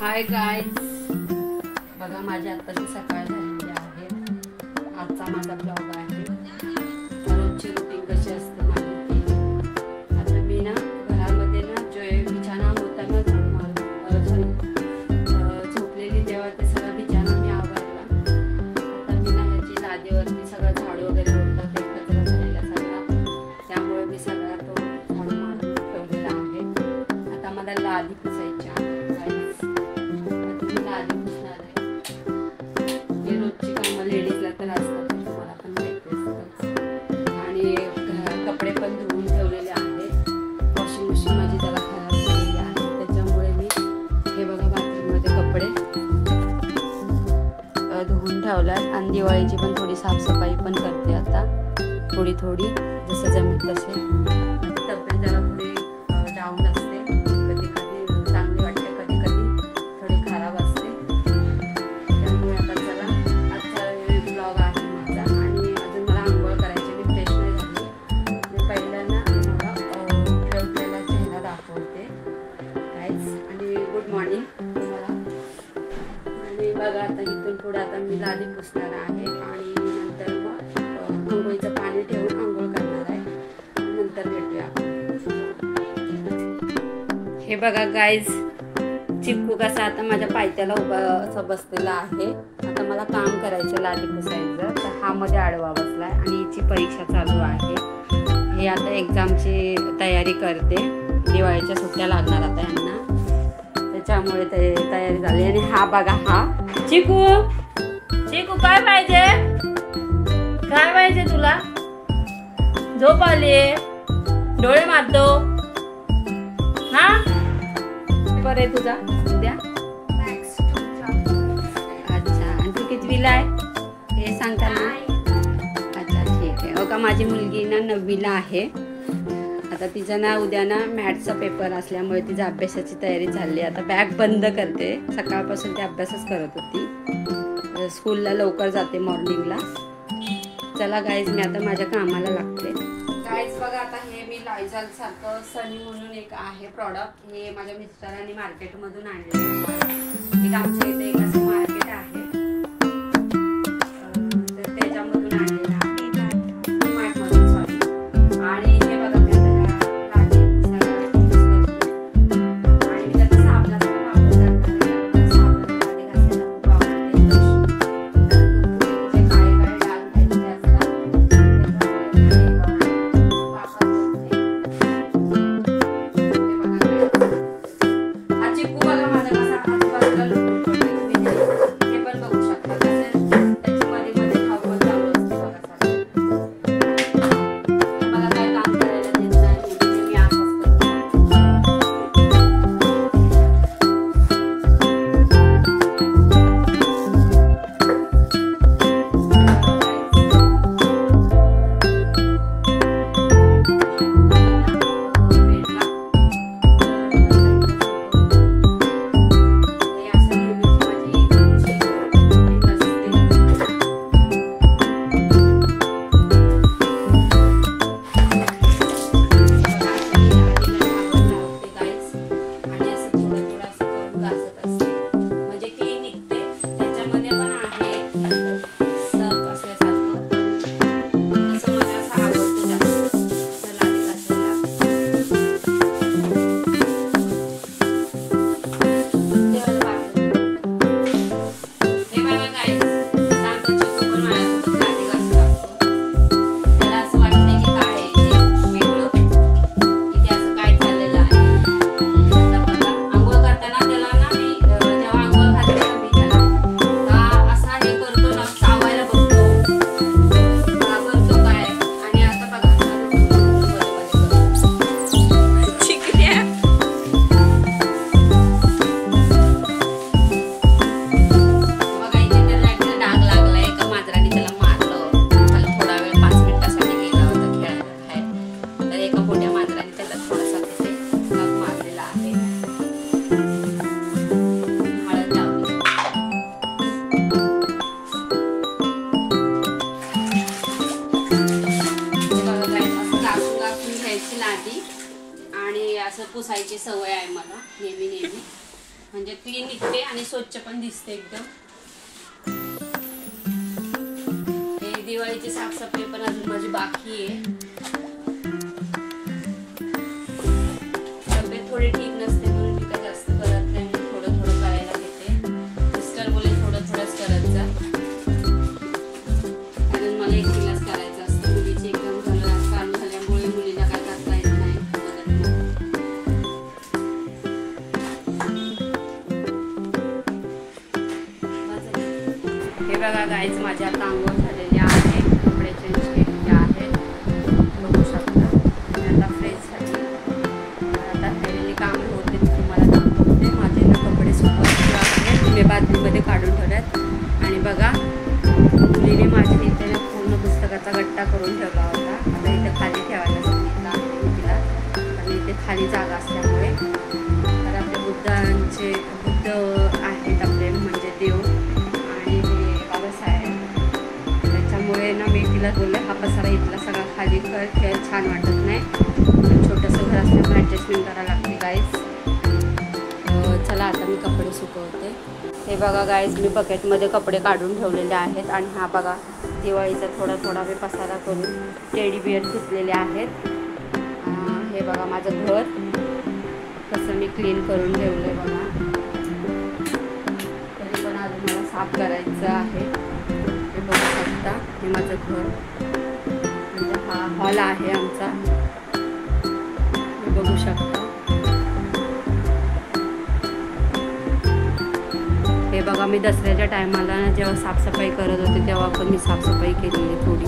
Hi guys, बघा माझी आत्ताची सकाळ झालेली आहे. आजचा माझा ब्लॉग आहे. रोजची रुटीन कशी असते माझी ती. आता मी ना घरामध्ये ना जो बिछाना होता ना झोपलेली तेव्हा ते सगळं बिछाना मी आवरला. आता मी ना ह्याची लादीवरती सगळं झाडू वगैरे होतं ते कचरा झालेला सगळा, त्यामुळे मी सगळा तो झाडू मारून ठेवलेला आहे. आता मला लादी पुसायची आहे. रोजची कामं लेडीजला तर असतात, तुम्हाला पण माहिती असतं. आणि कपडे पण धुवून ठेवलेले आहेत. वॉशिंग मशीन माझी जरा खराब झालेली आहे, त्याच्यामुळे मी हे बघा बाथरूममध्ये कपडे धुवून ठेवल्यात. आणि दिवाळीची पण थोडी साफसफाई पण करते आता, थोडी थोडी जसं जमेल तसे. तब्येत जरा थोडी डाऊन असते, कधी कधी चांगली वाटते, कधी कधी थोडी खराब असते. त्यामुळे आता चला आजचा ब्लॉग आहे माझा. आणि अजून मला आंघोळ करायची, मी फ्रेश नाही झाली. मी पहिल्यांदा मला उठलेला चेहरा दाखवते गाईज. आणि गुड मॉर्निंग तुम्हाला. आणि बघा आता इथून पुढे आता मी लादी पुसणार आहे आणि नंतर मग आंघोळीचं पाणी ठेवून आंघोळ करणार आहे. नंतर भेटूया. हे बघा गाईज, चिक्कू कसा आता माझ्या पायथ्याला उभा असं बसलेला आहे. आता मला काम करायचं लादी पुसायचं, तर हा मध्ये आडवा बसलाय आणि हिची परीक्षा चालू आहे. हे आता एक्झामची तयारी करते. दिवाळीच्या सुट्ट्या लागणार आता यांना, त्याच्यामुळे ते तयारी झाली. आणि हा बघा, हा चिकू. चिकू काय पाहिजे, काय पाहिजे तुला? झोप आली, डोळे मारतो हा. बरं आहे तुझा उद्या. अच्छा, आणि तू कितवीला आहे हे सांगता ना? अच्छा ठीक आहे. हो का, माझी मुलगी ना 9वीला आहे. आता तिचा ना उद्या ना मॅथ्सचा पेपर असल्यामुळे तिचा अभ्यासाची तयारी चालली. आता बॅग बंद करते. सकाळपासून ती अभ्यासच करत होती. स्कूलला लवकर जाते मॉर्निंगला. चला गाईज, मी आता माझ्या कामाला लागते. गाईज बघा, आता हे मी लायझॉल सारखं सनी म्हणून एक आहे प्रॉडक्ट. हे माझ्या मिस्टरांनी मार्केटमधून आणले. एक आमच्या इथे एक असं मार्केट आहे, तर त्याच्यामधून आणलेलं आहे. मार्टमधून, सॉरी. आणि हे बघा, मी आता लादी पुसायला यूज करते. आणि मी त्याचा साबणाचा पण वापर करणार आहे. साबण लादी घासायला खूप आवडते. जे काळे काळे डाग खायचे असतात चिक्कू बघा माझा कसा आजूबाजूला लुटून हे पण म्हणजे क्लीन निघते आणि स्वच्छ पण दिसते एकदम. हे दिवाळीची साफसफाई पण अजून माझी बाकी आहे. तब्येत थोडी ठीक नसते म्हणून मी काही जास्त करत नाही, थोडं थोडं करायला घेते. मिस्टर बोले थोडं थोडंच करत जा, कारण मला एकटीलाच करायचं असतं. मुलीची एकदम चालू झाल्यामुळे मुलीला काय करता येत नाही. हे बघा गाईज, माझ्या आता अंघोळ झालेली आहे, कपडे चेंज केलेले आहेत, बघू शकता. मी आता फ्रेश झाली. आता राहिलेली कामं होते मी तुम्हाला दाखवते. माझे ना कपडे सुकवायचे आहेत, मी बादलीमध्ये काढून ठेवल्यात. आणि बघा, मुलीने माझ्या इथे पूर्ण पुस्तकाचा गट्टा करून ठेवला होता. आता इथे खाली ठेवायला सांगितलं आहे तिला, आणि इथे खाली जागा असल्यामुळे. तर आपले बुद्ध आहेत आपले, म्हणजे देव आणि हे बाबासाहेब. त्याच्यामुळे ना मी तिला बोलले हा पसारा इथला सगळा खाली कर, खेळ छान वाटत नाही. छोटंसं घर असल्यामुळे ॲडजस्टमेंट करावं लागते गाईज. चला आता मी कपडे सुकवते. हे बघा गाईज, मी बकेटमध्ये कपडे काढून ठेवलेले आहेत. आणि हा बघा, दिवाळीचा थोडा थोडा मी पसारा करून टेडी बिअर घेतलेले आहेत. हे बघा माझं घर कसं मी क्लीन करून ठेवलं आहे बघा. तरी पण अजून मला साफ करायचं आहे. हे बघू शकता, हे माझं घर, म्हणजे हा हॉल आहे आमचा, हे बघू शकता. हे बघा, मी दसऱ्याच्या टायमाला जेव्हा साफसफाई करत होते तेव्हा पण मी साफसफाई केली आहे थोडी.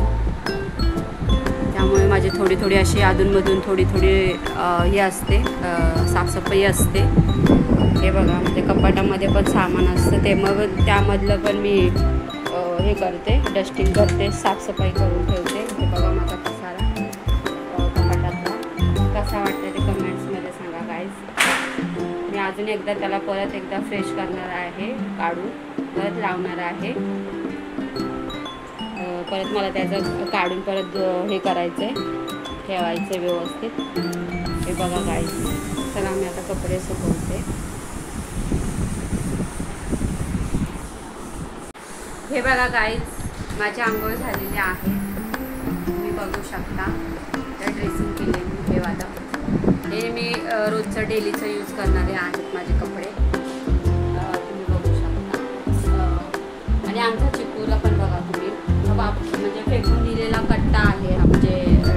त्यामुळे माझी थोडी थोडी अशी अधूनमधून थोडी हे असते, साफसफाई असते. हे बघा, म्हणजे कपाटामध्ये पण सामान असतं, ते मग त्यामधलं पण मी हे करते, डस्टिंग करते, साफसफाई करून ठेवते. हे बघा माझा पसारा कपाटातला. कसा वाटतं ते कमेंट्समध्ये सांगा गाईज. मी अजून एकदा त्याला परत एकदा फ्रेश करणार आहे, काढून परत लावणार आहे. परत मला त्याचं काढून परत हे करायचं आहे, ठेवायचं व्यवस्थित. हे बघा गाईज, चला मी आता कपडे सुकवते. हे बघा गाईज, माझी आंघोळ झालेली आहे, तुम्ही बघू शकता. तर ड्रेसिंग केलेली हे वाला, हे मी रोजचं डेलीचं यूज करणारे आहेत माझे कपडे, तुम्ही बघू शकता. आणि आमच्या चिकूला पण बघा तुम्ही, म्हणजे फेकून दिलेला कट्टा आहे, म्हणजे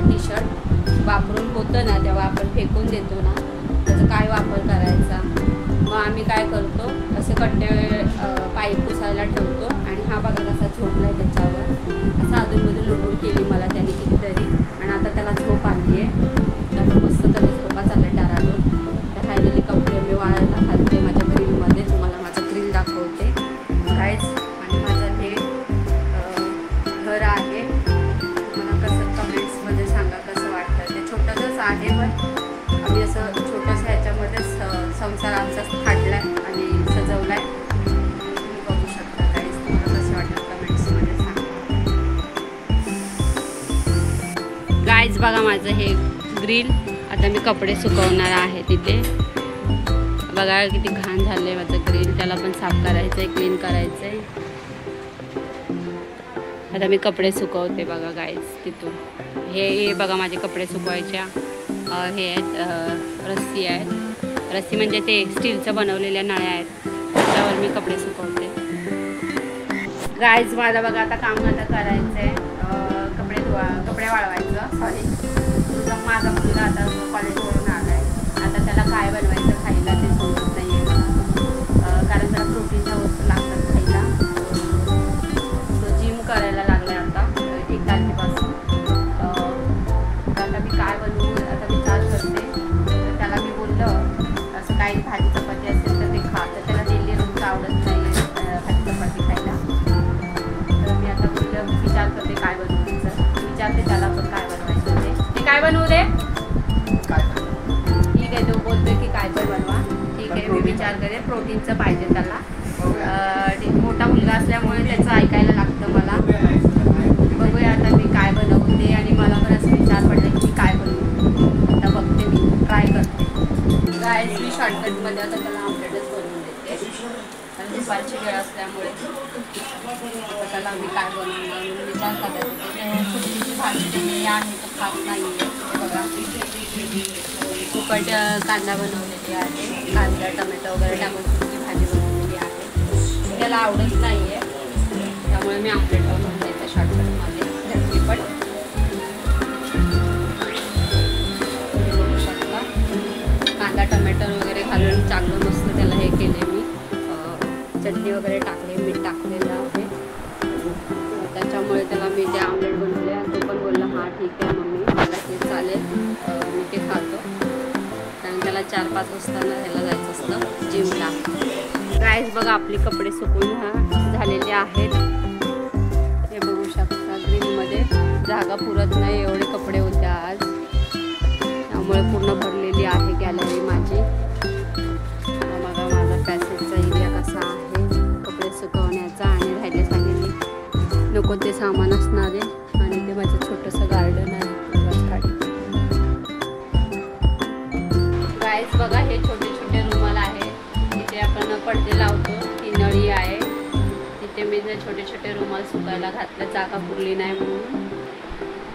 टी शर्ट वापरून होतं ना तेव्हा आपण फेकून देतो ना, त्याचा काय वापर करायचा. मग आम्ही काय करतो, असे कट्टे पाईप पुसायला ठेवतो. आणि हा बघा कसा झोपला आहे त्याच्यावर, असं अधूनमधून लुडून केली मला त्याने कितीतरी. आणि आता त्याला झोप आली आहे, त्याला मस्त तरी झोपा चालला डाराडून. तर राहिलेले कपडे मी वाळायला घालते माझ्या ग्रिलमध्ये, तुम्हाला माझं ग्रिल दाखवते गाईज. आणि माझं हे घर आहे, मला कसं कमेंट्समध्ये सांगा कसं वाटतं. ते छोटंसंच आहे, पण आम्ही असं छोटंसं ह्याच्यामध्येच संसार आमचा काढला आहे आणि सजवला आहे. तुम्ही बघू शकता गाईज, तुम्हाला कसं वाटतं कमेंट्समध्ये सांगा गाईज. बघा माझं हे ग्रिल, आता मी कपडे सुकवणार आहे तिथे. बघा किती घाण झालं आहे माझं ग्रिल, त्याला पण साफ करायचं आहे, क्लीन करायचं आहे. आता मी कपडे सुकवते बघा गाईज तिथून. हे बघा माझे कपडे सुकवायच्या हे आहेत, रस्सी आहेत. रस्सी म्हणजे ते स्टीलचं बनवलेल्या नळ्या आहेत, त्याच्यावर मी कपडे सुकवते गाईज. मला बघा आता काम आता करायचं आहे, कपडे वाळवायचं. सॉरी, माझा मुलगा आता कॉलेजवरून आला आहे. आता त्याला काय बनवायचं खायला ते समजत नाही आहे, कारण त्याला प्रोटीनच्या वस्तू लागतात खायला. तो जिम करायला लागला आहे आता 1 तारखेपासून. आता मी काय बनवू आता विचार करते. तर त्याला मी बोललं असं काही भाजी चपाती असेल तर ते खा, तर त्याला डेली रोज आवडत नाही भाजी चपाती खायला. तर मी आता बोललं विचार करते काय बनवू तिचं, विचारते त्याला पण काय बनवायचं ते काय बनवू दे. ठीक आहे, तो बोलतोय की काय पण बनवा. ठीक आहे, मी विचार करेन. प्रोटीनचं पाहिजे त्याला, मोठा मुलगा असल्यामुळे त्याचं ऐकायला लागतं मला. बघूया आता मी काय बनवते. आणि मला पण असं विचार पडला की काय बनवू. आता बघते, मी ट्राय करते गाईज. मी शॉर्टकटमध्ये आता त्याला आमलेटच बनवून देते. आणि दुपारची वेळ असल्यामुळे त्याला मी काय बनवणार विचार करायचा. छोटी भाजी केलेली आहे तर खात नाही आहे. बघा तिखट कांदा बनवलेली आहे, कांदा टमॅटो वगैरे टाकून छोटी भाजी बनवलेली आहे. त्याला आवडत नाही आहे, त्यामुळे मी आमलेट बनवून देते शॉर्टकटमध्ये झटपट. बघू शकता कांदा टमॅटो वगैरे घालून चांगलं मस्त त्याला हे केले मी. चटणी वगैरे टाकले, मीठ टाकलेलं आहे. त्याच्यामुळे त्याला मी ते आमलेट बनवले आणि तो पण बोलला हां ठीक आहे मम्मी मला ते चालेल, मी ते खातो. कारण त्याला 4-5 वाजता ह्याला जायचं असतं जिमला. गाईज बघा आपले कपडे सुकून झालेले आहेत. हे बघू शकता ग्रीनमध्ये जागा पुरत नाही एवढे कपडे होते आज, त्यामुळे पूर्ण भरलेली आहे गॅलरी माझी. बघा माझा पॅसेजचा एरिया कसा आहे कपडे सुकवण्याचा आणि राहिले झालेली नको ते सामान असणारे. आणि ते माझं छोटंसं गार्डन आहे. गाईज बघा हे छोटे छोटे रुमाल आहे, तिथे आपण पडदे लावतो. ती नळी आहे तिथे मी जे छोटे छोटे रुमाल सुकायला घातलं, जागा पुरली नाही म्हणून.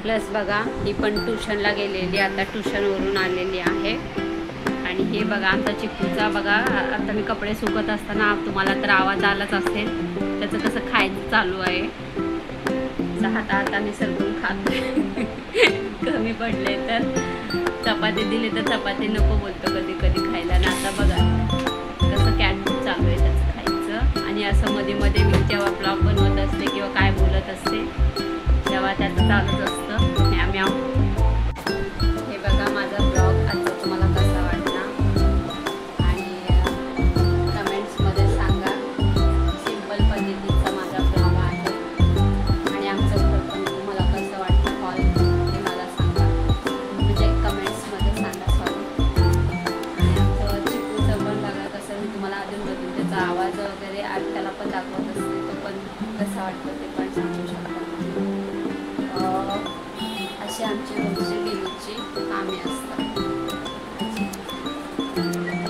प्लस बघा ही पण ट्युशनला गेलेली, आता ट्युशनवरून आलेली आहे. आणि हे बघा आमचा चिकूचा बघा, आता मी कपडे सुकत असताना तुम्हाला तर आवाज आलाच असेल, त्याचं कसं खायचं चालू आहे. हाता मी सरकून खातो. कमी पडले तर चपाती दिली तर चपाती नको बोलतो कधी कधी खायला. आणि आता बघा कसं कॅट फूड चालू आहे त्याचं खायचं. आणि असं मध्ये मध्ये मी जेव्हा ब्लॉग बनवत असते किंवा काय बोलत असते तेव्हा त्याचं चालूच असतं म्याव. हे बघा माझा ब्लॉग आजचा तुम्हाला कसा वाटला आणि कमेंट्समध्ये सांगा. सिंपल पद्धतीचा माझा ब्लॉग आहे आणि आमचं घर पण तुम्हाला कसं वाटतं हॉल हे मला सांगा, म्हणजे कमेंट्समध्ये सांगा. सॉरी. आणि आमचं चिकूचं पण बघा कसं मी तुम्हाला अजून त्याचा आवाज वगैरे आज त्याला पण दाखवत असते, तो पण कसं वाटतं ते पण सांगू शकता. अशी आमची रोजची डेलीची कामे असतात.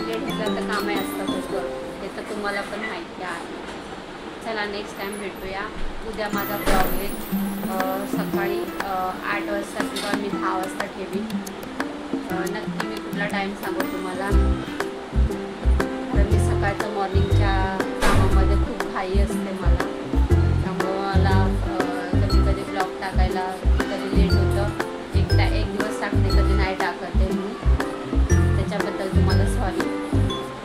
लेडीजला तर कामे असतातच बरोबर, हे तर तुम्हाला पण माहिती आहे. चला नेक्स्ट टाईम भेटूया. उद्या माझा ब्लॉग येईल सकाळी 8 वाजता किंवा मी 10 वाजता ठेवीन. नक्की मी कुठला टाईम सांगू तुम्हाला. तर मी सकाळचं मॉर्निंगच्या कामामध्ये खूप घाई असते मला, त्यामुळं मला कधी कधी ब्लॉग टाकायला कधी लेट होतं. एक दिवस टाकते कधी नाही टाकते मी, त्याच्याबद्दल तुम्हाला सॉरी.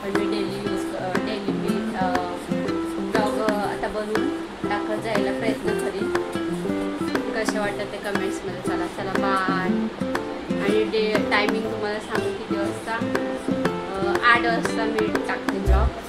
पण मी डेली मी ब्लॉग आता बनवून टाकत जायला प्रयत्न करीन. कसे वाटतं ते कमेंट्समध्ये. चला बाय. आणि टायमिंग तुम्हाला सांगू किती वाजता. 8 वाजता मी टाकते ब्लॉग.